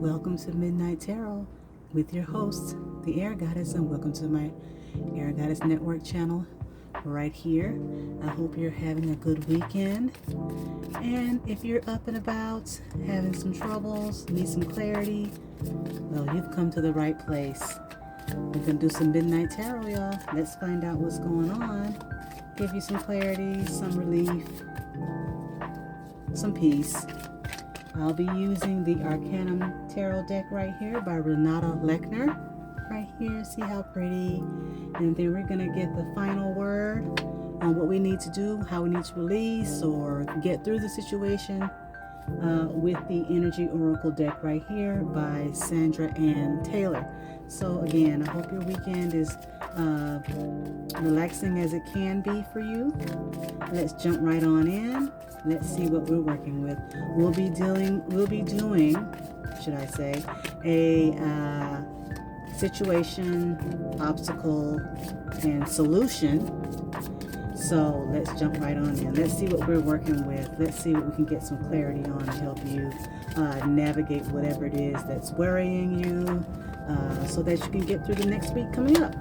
welcome to Midnight Tarot with your host, the Air Goddess, and welcome to my Air Goddess Network channel right here. I hope you're having a good weekend, and if you're up and about, having some troubles, need some clarity, well, you've come to the right place. We're going to do some Midnight Tarot, y'all. Let's find out what's going on, give you some clarity, some relief, some peace. I'll be using the Arcanum Tarot deck right here by Renata Lechner. Right here, see how pretty. And then we're going to get the final word on what we need to do, how we need to release or get through the situation with the Energy Oracle deck right here by Sandra and Taylor. So again, I hope your weekend is relaxing as it can be for you. Let's jump right on in. Let's see what we're working with. We'll be doing, should I say, a situation, obstacle, and solution. So let's jump right on in. Let's see what we're working with. Let's see what we can get some clarity on to help you navigate whatever it is that's worrying you, so that you can get through the next week coming up.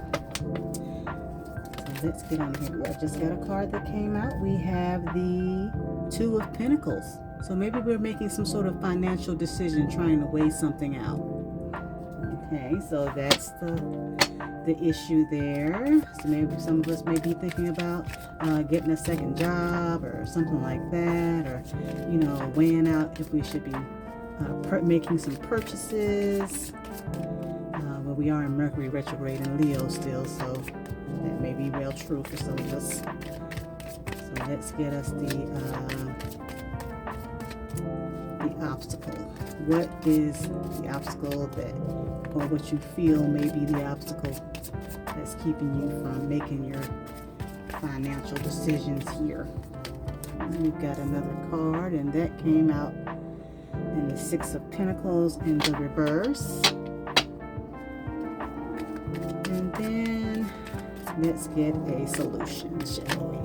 So let's get on here. I just got a card that came out. We have the Two of Pentacles. So maybe we're making some sort of financial decision, trying to weigh something out. Okay, so that's the issue there. So maybe some of us may be thinking about getting a second job or something like that, or weighing out if we should be making some purchases. Well, we are in Mercury retrograde in Leo still, so that may be real true for some of us. So let's get us the obstacle. What is the obstacle that, or what you feel may be the obstacle that's keeping you from making your financial decisions here? We've got another card, and that came out in the Six of Pentacles in the reverse. And then let's get a solution, shall we?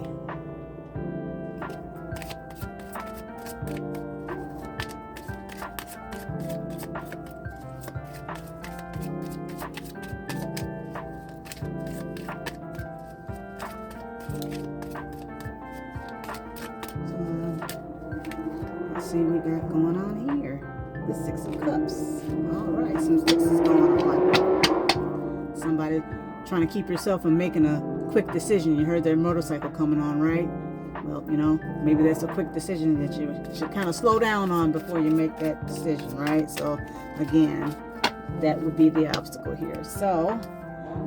See what we got going on here. The Six of Cups. All right, some sixes going on. Somebody trying to keep yourself from making a quick decision. You heard their motorcycle coming on, right? Well, maybe that's a quick decision that you should kind of slow down on before you make that decision, right? So again, that would be the obstacle here. So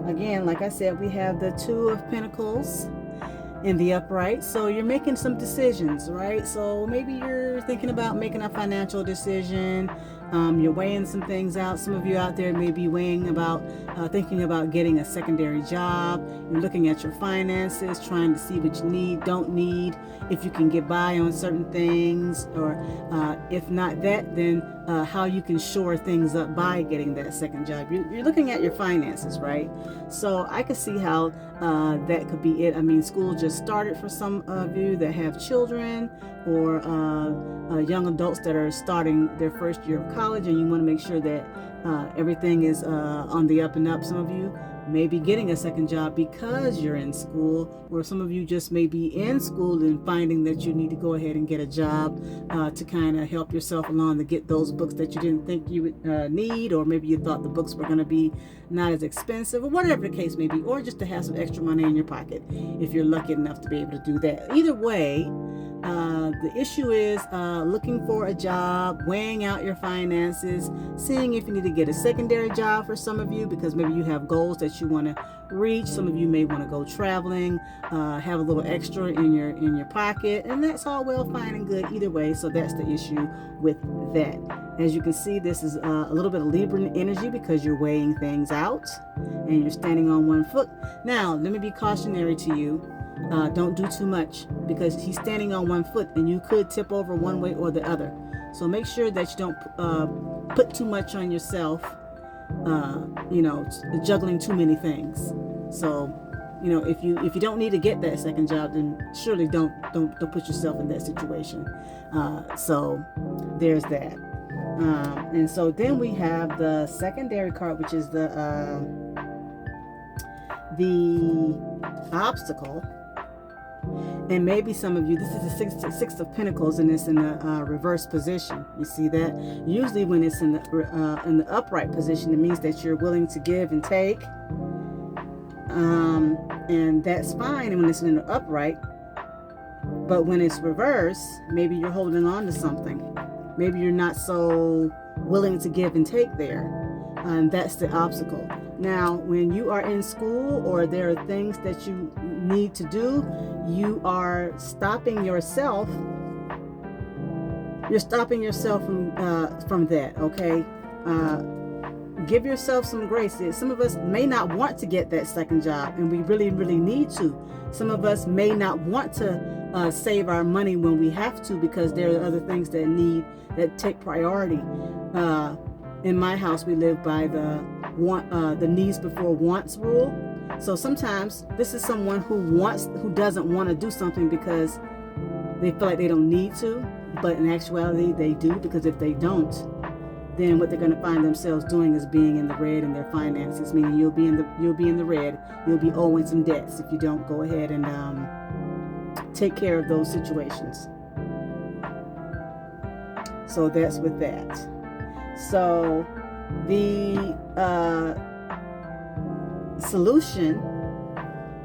again, like I said, we have the Two of Pentacles in the upright. So you're making some decisions, right? So maybe you're thinking about making a financial decision. You're weighing some things out. Some of you out there may be weighing about thinking about getting a secondary job. You're looking at your finances, trying to see what you need, don't need, if you can get by on certain things, or if not that, then how you can shore things up by getting that second job. You're looking at your finances, right? So I could see how that could be it. I mean, school just started for some of you that have children, or young adults that are starting their first year of college, and you want to make sure that everything is on the up and up. Some of you may be getting a second job because you're in school, or some of you just may be in school and finding that you need to go ahead and get a job to kind of help yourself along to get those books that you didn't think you would need, or maybe you thought the books were going to be not as expensive, or whatever the case may be, or just to have some extra money in your pocket if you're lucky enough to be able to do that. Either way, the issue is looking for a job, weighing out your finances, seeing if you need to get a secondary job for some of you, because maybe you have goals that you want to reach. Some of you may want to go traveling, have a little extra in your pocket, and that's all well, fine, and good either way. So that's the issue with that. As you can see, this is a little bit of Libra energy because you're weighing things out and you're standing on one foot. Now, let me be cautionary to you. Don't do too much, because he's standing on one foot and you could tip over one way or the other. So make sure that you don't put too much on yourself, juggling too many things. So, if you don't need to get that second job, then surely don't put yourself in that situation. So there's that. And so then we have the secondary card, which is the obstacle. And maybe some of you, this is the six of Pentacles, and it's in the reverse position. You see that? Usually when it's in the upright position, it means that you're willing to give and take. And that's fine. And when it's in the upright, but when it's reverse, maybe you're holding on to something. Maybe you're not so willing to give and take there. That's the obstacle. Now, when you are in school or there are things that you need to do, you are stopping yourself. You're stopping yourself from that, okay? Give yourself some grace. Some of us may not want to get that second job, and we really, really need to. Some of us may not want to save our money when we have to, because there are other things that take priority. In my house, we live by the needs before wants rule. So sometimes this is someone who doesn't want to do something because they feel like they don't need to, but in actuality they do, because if they don't, then what they're going to find themselves doing is being in the red in their finances, meaning you'll be in the red, you'll be owing some debts if you don't go ahead and take care of those situations. So that's with that. So the solution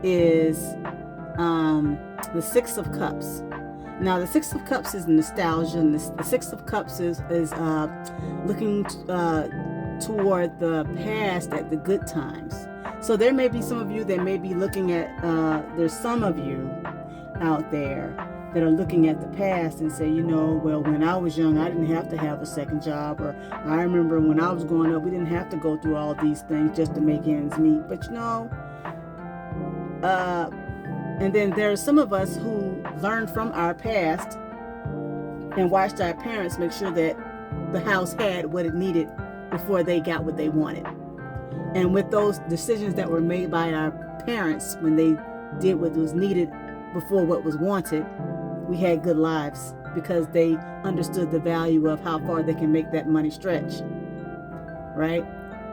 is the Six of Cups. Now, the Six of Cups is nostalgia, and the Six of Cups is looking toward the past at the good times. So there may be some of you that may be looking at, there's some of you out there that are looking at the past and say, well, when I was young, I didn't have to have a second job, or I remember when I was growing up, we didn't have to go through all these things just to make ends meet. But and then there are some of us who learned from our past and watched our parents make sure that the house had what it needed before they got what they wanted. And with those decisions that were made by our parents when they did what was needed before what was wanted, we had good lives because they understood the value of how far they can make that money stretch, right?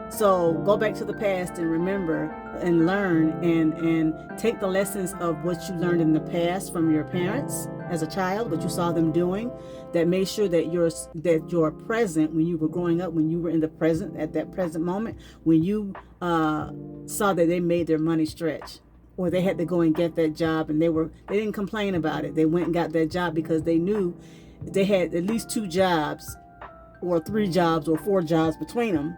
So go back to the past and remember and learn and take the lessons of what you learned in the past from your parents as a child, what you saw them doing, that made sure that you're present when you were growing up, when you were in the present, at that present moment, when you saw that they made their money stretch, or they had to go and get that job, and they didn't complain about it. They went and got that job because they knew they had at least 2 jobs or 3 jobs or 4 jobs between them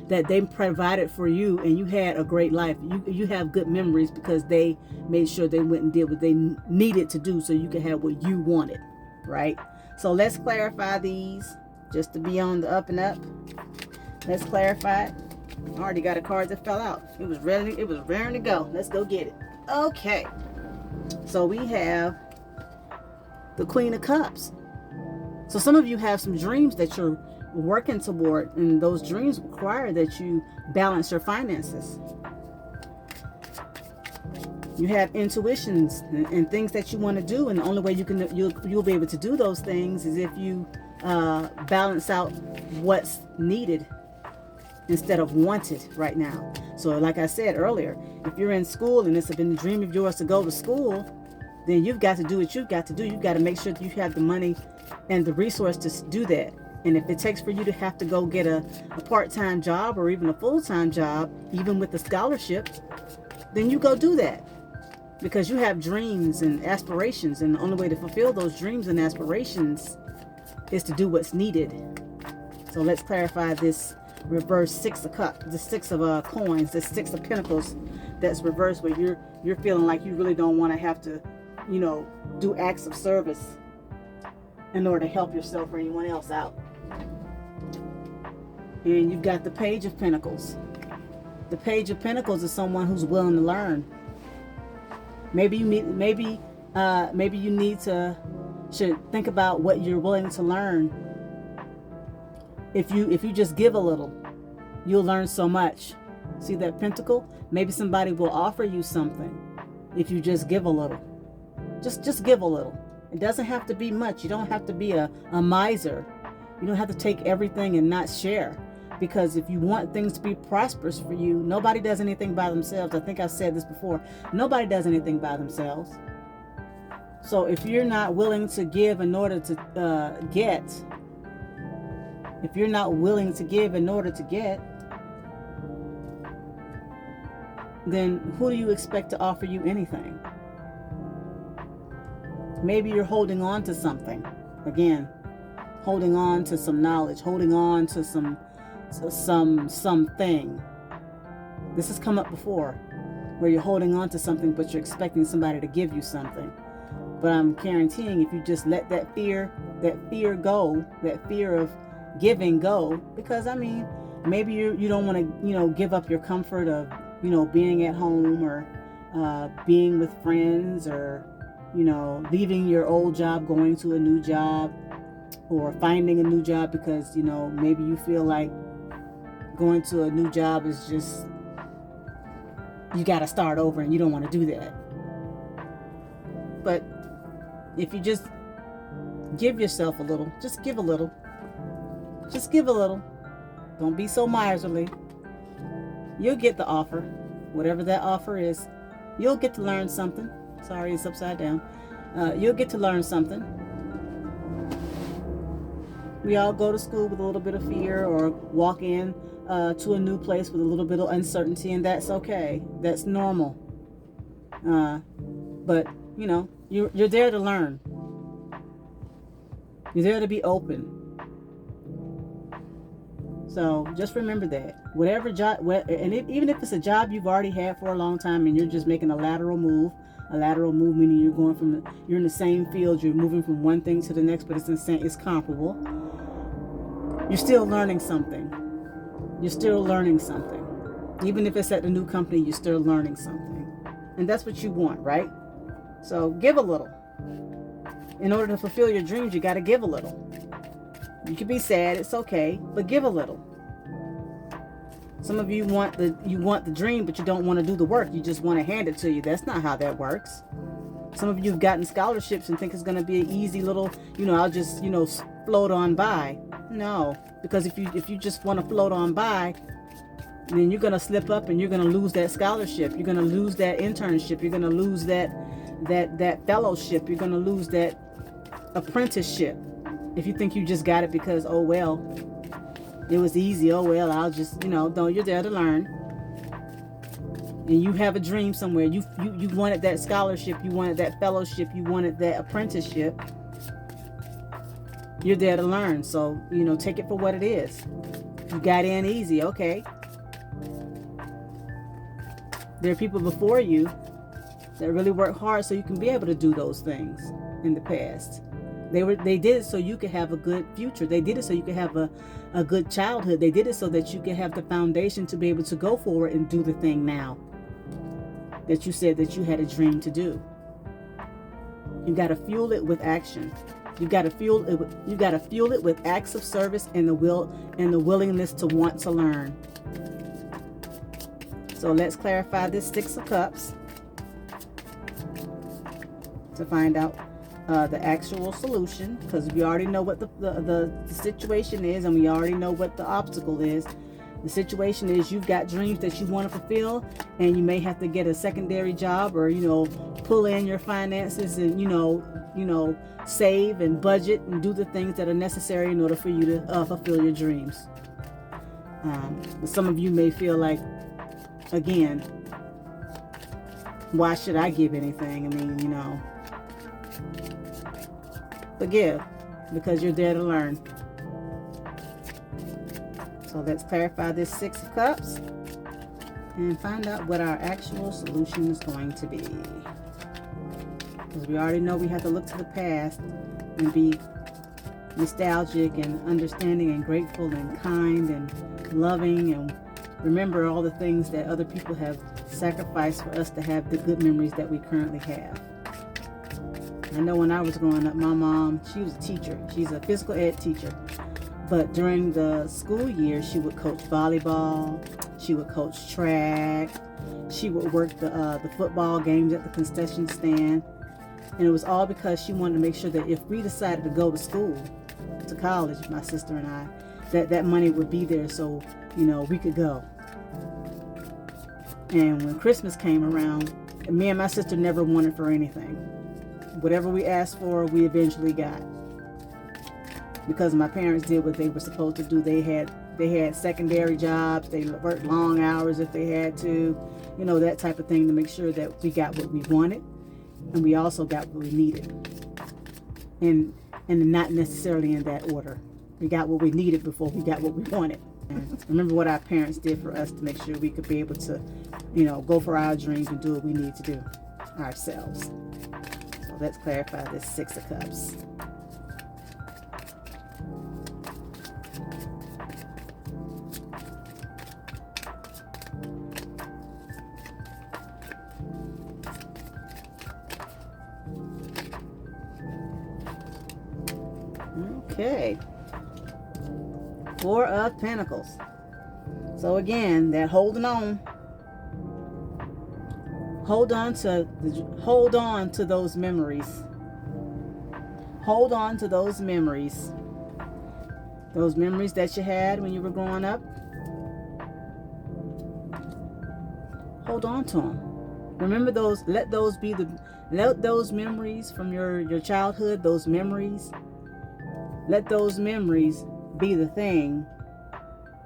that they provided for you, and you had a great life. You have good memories because they made sure they went and did what they needed to do so you could have what you wanted, right? So let's clarify these just to be on the up and up. Let's clarify it. I already got a card that fell out. It was ready to go. Let's go get it. Okay. So we have the Queen of Cups. So some of you have some dreams that you're working toward, and those dreams require that you balance your finances. You have intuitions and things that you want to do, and the only way you'll be able to do those things is if you balance out what's needed instead of wanted right now. So like I said earlier, if you're in school and it's been a dream of yours to go to school, then you've got to do what you've got to do. You've got to make sure that you have the money and the resource to do that. And if it takes for you to have to go get a part-time job or even a full-time job, even with a scholarship, then you go do that. Because you have dreams and aspirations, and the only way to fulfill those dreams and aspirations is to do what's needed. So let's clarify this reverse Six of Cups, the Six of Coins, the Six of Pentacles that's reversed, where you're feeling like you really don't want to have to, do acts of service in order to help yourself or anyone else out. And you've got the Page of Pentacles. The Page of Pentacles is someone who's willing to learn. Maybe you should think about what you're willing to learn. If you just give a little, you'll learn so much. See that pentacle? Maybe somebody will offer you something if you just give a little. Just give a little. It doesn't have to be much. You don't have to be a miser. You don't have to take everything and not share. Because if you want things to be prosperous for you, nobody does anything by themselves. I think I've said this before. Nobody does anything by themselves. So if you're not willing to give in order to get, if you're not willing to give in order to get, then who do you expect to offer you anything? Maybe you're holding on to something. Again, holding on to some knowledge, holding on to something. This has come up before, where you're holding on to something, but you're expecting somebody to give you something. But I'm guaranteeing, if you just let that fear go, that fear of giving go, because I mean, maybe you don't want to, give up your comfort of, being at home, or being with friends, or, leaving your old job, going to a new job, or finding a new job because, maybe you feel like going to a new job is just, you got to start over and you don't want to do that. But if you just give yourself a little, just give a little. Just give a little. Don't be so miserly. You'll get the offer. Whatever that offer is, you'll get to learn something. Sorry, it's upside down. You'll get to learn something. We all go to school with a little bit of fear, or walk in to a new place with a little bit of uncertainty, and that's okay. That's normal. But, you're there to learn. You're there to be open. So just remember that. Whatever job, even if it's a job you've already had for a long time and you're just making a lateral move meaning you're in the same field, you're moving from one thing to the next, but it's comparable. You're still learning something. You're still learning something. Even if it's at the new company, you're still learning something. And that's what you want, right? So give a little. In order to fulfill your dreams, you got to give a little. You can be sad, it's okay, but give a little. Some of you want the dream, but you don't want to do the work. You just want to hand it to you. That's not how that works. Some of you have gotten scholarships and think it's going to be an easy little, I'll just, float on by. No, because if you just want to float on by, then you're going to slip up and you're going to lose that scholarship. You're going to lose that internship. You're going to lose that fellowship. You're going to lose that apprenticeship. If you think you just got it because, oh, well, it was easy. Oh, well, I'll just, no, you're there to learn. And you have a dream somewhere. You wanted that scholarship. You wanted that fellowship. You wanted that apprenticeship. You're there to learn. So, take it for what it is. You got in easy. Okay. There are people before you that really work hard so you can be able to do those things in the past. They did it so you could have a good future. They did it so you could have a good childhood. They did it so that you could have the foundation to be able to go forward and do the thing now that you said that you had a dream to do. You got to fuel it with action. You got to fuel it with acts of service and the willingness to want to learn. So let's clarify this Six of Cups to find out the actual solution, because we already know what the situation is, and we already know what the obstacle is. The situation is you've got dreams that you want to fulfill, and you may have to get a secondary job, or pull in your finances and save and budget and do the things that are necessary in order for you to fulfill your dreams. Some of you may feel like, again, why should I give anything? I mean, but give, because you're there to learn. So let's clarify this Six of Cups and find out what our actual solution is going to be. Because we already know we have to look to the past and be nostalgic and understanding and grateful and kind and loving, and remember all the things that other people have sacrificed for us to have the good memories that we currently have. I know when I was growing up, my mom, she was a teacher. She's a physical ed teacher. But during the school year, she would coach volleyball. She would coach track. She would work the football games at the concession stand. And it was all because she wanted to make sure that if we decided to go to school, to college, my sister and I, that money would be there so, you know, we could go. And when Christmas came around, me and my sister never wanted for anything. Whatever we asked for, we eventually got. Because my parents did what they were supposed to do. They had secondary jobs. They worked long hours if they had to, you know, that type of thing, to make sure that we got what we wanted, and we also got what we needed. And not necessarily in that order. We got what we needed before we got what we wanted. And remember what our parents did for us to make sure we could be able to, you know, go for our dreams and do what we need to do ourselves. So let's clarify this Six of Cups. Okay. Four of Pentacles. So again, that holding on. Hold on to those memories. Hold on to those memories. Those memories that you had when you were growing up. Hold on to them. Remember those. Let those memories from your childhood, those memories. Let those memories be the thing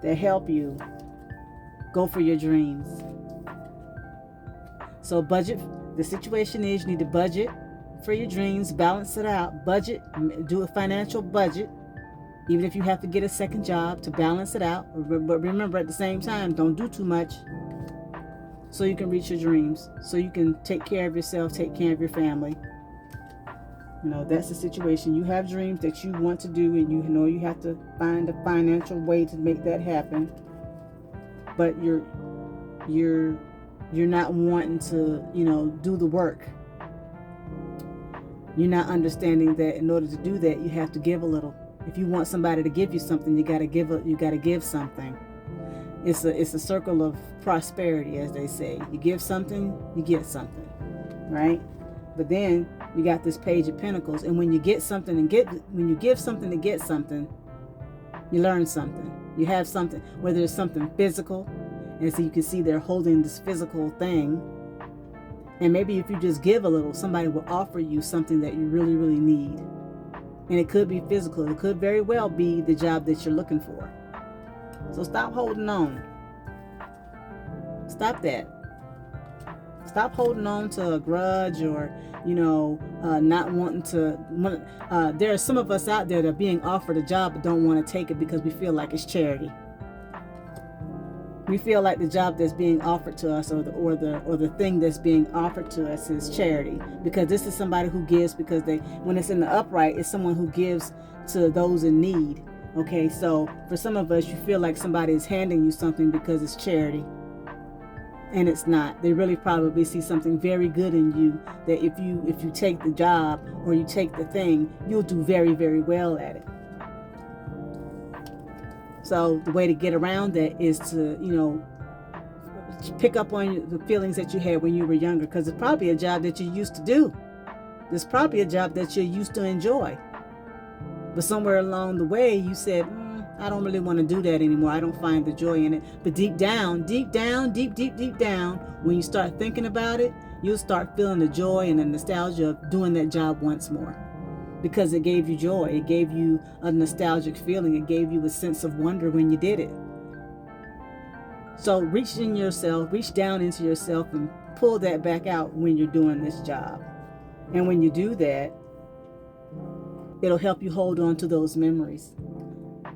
that help you go for your dreams. So budget. The situation is you need to budget for your dreams, balance it out, budget, do a financial budget, even if you have to get a second job to balance it out. But remember, at the same time, don't do too much so you can reach your dreams, so you can take care of yourself, take care of your family. You know, that's the situation. You have dreams that you want to do, and you know you have to find a financial way to make that happen. But you're not wanting to, you know, do the work. You're not understanding that in order to do that, you have to give a little. If you want somebody to give you something, you got to give something. It's a circle of prosperity, as they say. You give something, you get something, right? But then you got this Page of Pentacles, and when you get something when you give something to get something, you learn something. You have something, whether it's something physical, and so you can see they're holding this physical thing. And maybe if you just give a little, somebody will offer you something that you really, really need. And it could be physical. It could very well be the job that you're looking for. So stop holding on. Stop that. Stop holding on to a grudge, or, you know, not wanting to. There are some of us out there that are being offered a job but don't want to take it because we feel like it's charity. We feel like the job that's being offered to us, or the thing that's being offered to us, is charity, because this is somebody who gives because when it's in the upright, it's someone who gives to those in need. Okay, so for some of us, you feel like somebody is handing you something because it's charity. And it's not. They really probably see something very good in you, that if you take the job or you take the thing, you'll do very, very well at it. So the way to get around that is to, you know, pick up on the feelings that you had when you were younger, because it's probably a job that you used to do. It's probably a job that you used to enjoy. But somewhere along the way, you said, I don't really want to do that anymore. I don't find the joy in it. But deep down, when you start thinking about it, you'll start feeling the joy and the nostalgia of doing that job once more. Because it gave you joy. It gave you a nostalgic feeling. It gave you a sense of wonder when you did it. So reach down into yourself and pull that back out when you're doing this job. And when you do that, it'll help you hold on to those memories.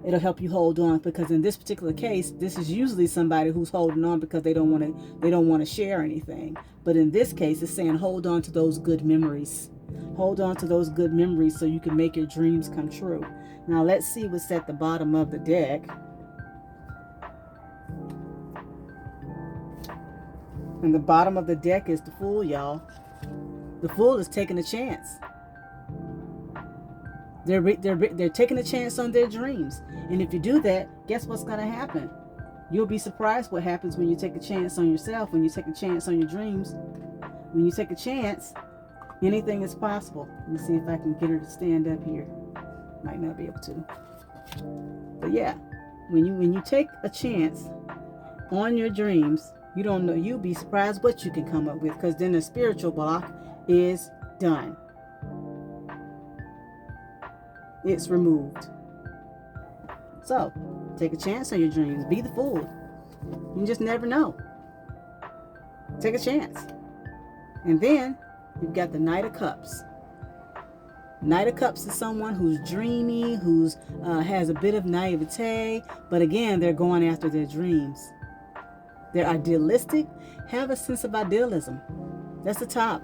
It'll help you hold on, because in this particular case, this is usually somebody who's holding on because they don't want to share anything. But in this case, it's saying hold on to those good memories. Hold on to those good memories so you can make your dreams come true. Now let's see what's at the bottom of the deck. And the bottom of the deck is the Fool, y'all. The Fool is taking a chance. They're taking a chance on their dreams. And if you do that, guess what's going to happen? You'll be surprised what happens when you take a chance on yourself, when you take a chance on your dreams. When you take a chance, Anything is possible. Let me see if I can get her to stand up here. Might not be able to. But yeah, when you take a chance on your dreams, you don't know, you'll be surprised what you can come up with, because then the spiritual block is done. It's removed. So, take a chance on your dreams. Be the fool. You just never know. Take a chance. And then you've got the Knight of Cups. Knight of Cups is someone who's dreamy, who's has a bit of naivete, but again, they're going after their dreams. They're idealistic, have a sense of idealism. That's the top.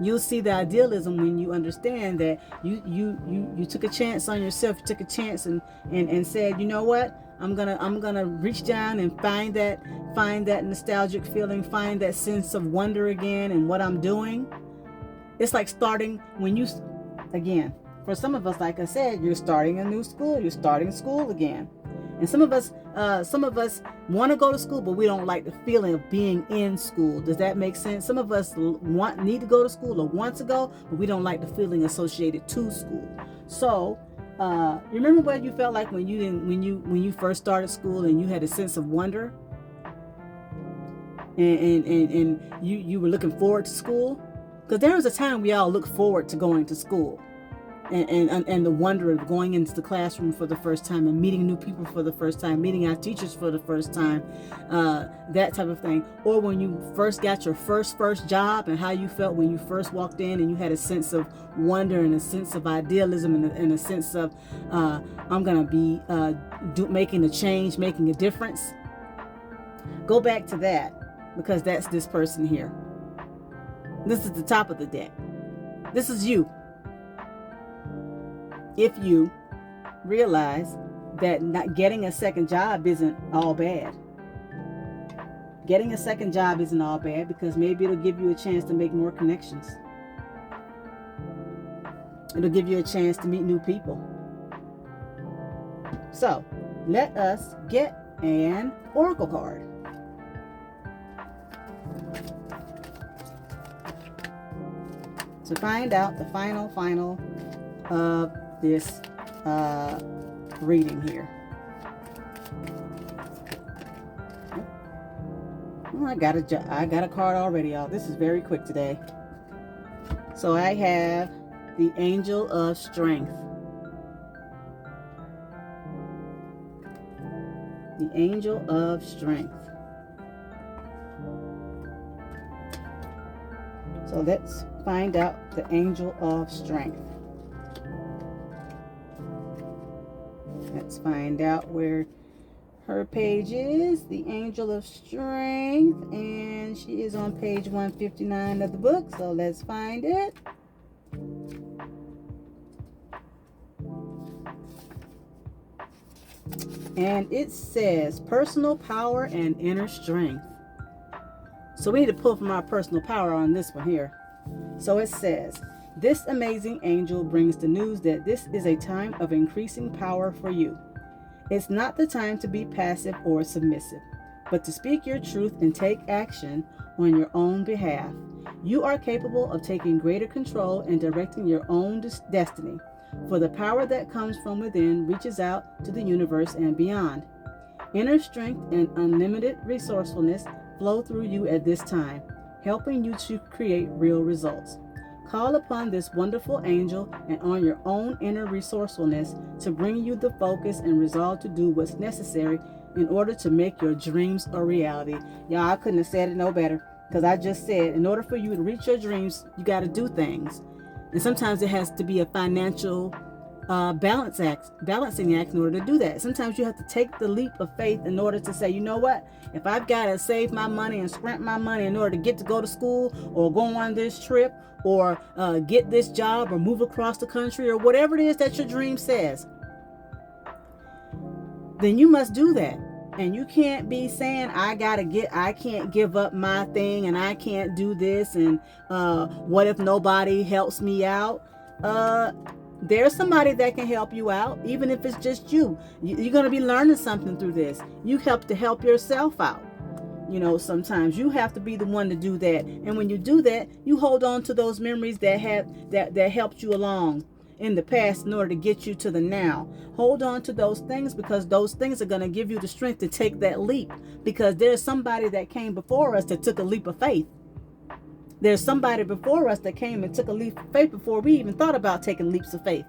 You'll see the idealism when you understand that you took a chance on yourself. You took a chance and said, you know what? I'm gonna reach down and find that nostalgic feeling, find that sense of wonder again in what I'm doing. It's like starting when you, again, for some of us, like I said, you're starting a new school. You're starting school again. And some of us want to go to school, but we don't like the feeling of being in school. Does that make sense? Some of us need to go to school or want to go, but we don't like the feeling associated to school. So, you remember what you felt like when you first started school and you had a sense of wonder, and you were looking forward to school? Because there was a time we all look forward to going to school. And the wonder of going into the classroom for the first time and meeting new people for the first time, meeting our teachers for the first time, that type of thing. Or when you first got your first job and how you felt when you first walked in and you had a sense of wonder and a sense of idealism and a sense of I'm going to be making a change, making a difference. Go back to that, because that's this person here. This is the top of the deck. This is you. If you realize that not getting a second job isn't all bad. Getting a second job isn't all bad, because maybe it'll give you a chance to make more connections. It'll give you a chance to meet new people. So, let us get an oracle card. To find out the final of this reading here. Well, I got a card already, y'all. This is very quick today. So I have the Angel of Strength. The Angel of Strength. So let's find out the Angel of Strength. Let's find out where her page is. The Angel of Strength. And she is on page 159 of the book. So let's find it. And it says personal power and inner strength. So we need to pull from our personal power on this one here. So it says, this amazing angel brings the news that this is a time of increasing power for you. It's not the time to be passive or submissive, but to speak your truth and take action on your own behalf. You are capable of taking greater control and directing your own destiny, for the power that comes from within reaches out to the universe and beyond. Inner strength and unlimited resourcefulness flow through you at this time, helping you to create real results. Call upon this wonderful angel and on your own inner resourcefulness to bring you the focus and resolve to do what's necessary in order to make your dreams a reality. Y'all, I couldn't have said it no better, because I just said, in order for you to reach your dreams, you got to do things. And sometimes it has to be a financial balancing act in order to do that. Sometimes you have to take the leap of faith in order to say, you know what, if I've got to save my money and scrimp my money in order to get to go to school or go on this trip or get this job or move across the country or whatever it is that your dream says, then you must do that. And you can't be saying, I can't give up my thing and I can't do this, and what if nobody helps me out? There's somebody that can help you out, even if it's just you. You're going to be learning something through this. You have to help yourself out. You know, sometimes you have to be the one to do that. And when you do that, you hold on to those memories that helped you along in the past in order to get you to the now. Hold on to those things, because those things are going to give you the strength to take that leap, because there's somebody that came before us that took a leap of faith. There's somebody before us that came and took a leap of faith before we even thought about taking leaps of faith.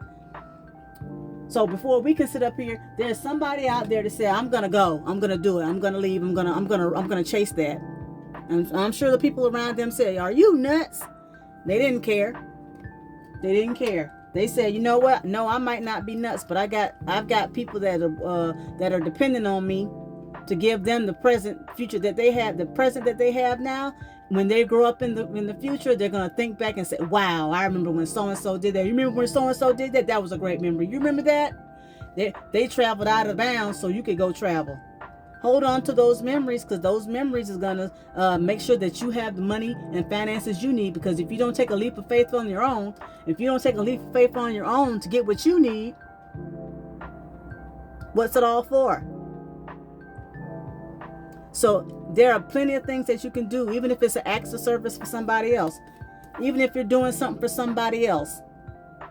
So before we can sit up here, there's somebody out there to say, I'm gonna go, I'm gonna do it, I'm gonna leave, I'm gonna chase that. And I'm sure the people around them say, are you nuts? They didn't care. They didn't care. They said, you know what? No, I might not be nuts, but I've got people that are depending on me to give them the present future that they have, the present that they have now. When they grow up in the future, they're gonna think back and say, wow, I remember when so and so did that. You remember when so and so did that? That was a great memory. You remember that? They traveled out of bounds so you could go travel. Hold on to those memories, because those memories is gonna make sure that you have the money and finances you need. Because if you don't take a leap of faith on your own, if you don't take a leap of faith on your own to get what you need, what's it all for? So there are plenty of things that you can do, even if it's an acts of service for somebody else. Even if you're doing something for somebody else,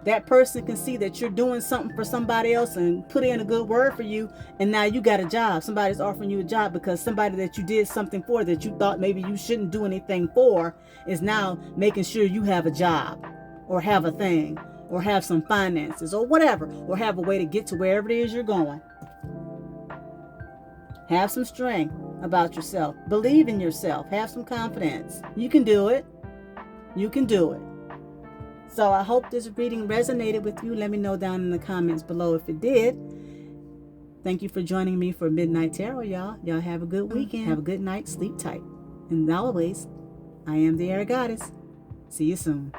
that person can see that you're doing something for somebody else and put in a good word for you, and now you got a job. Somebody's offering you a job because somebody that you did something for that you thought maybe you shouldn't do anything for is now making sure you have a job, or have a thing, or have some finances, or whatever, or have a way to get to wherever it is you're going. Have some strength about yourself. Believe in yourself. Have some confidence. You can do it. You can do it. So I hope this reading resonated with you. Let me know down in the comments below if it did. Thank you for joining me for Midnight Tarot, y'all. Y'all have a good weekend. Have a good night. Sleep tight. And always, I am the Air Goddess. See you soon.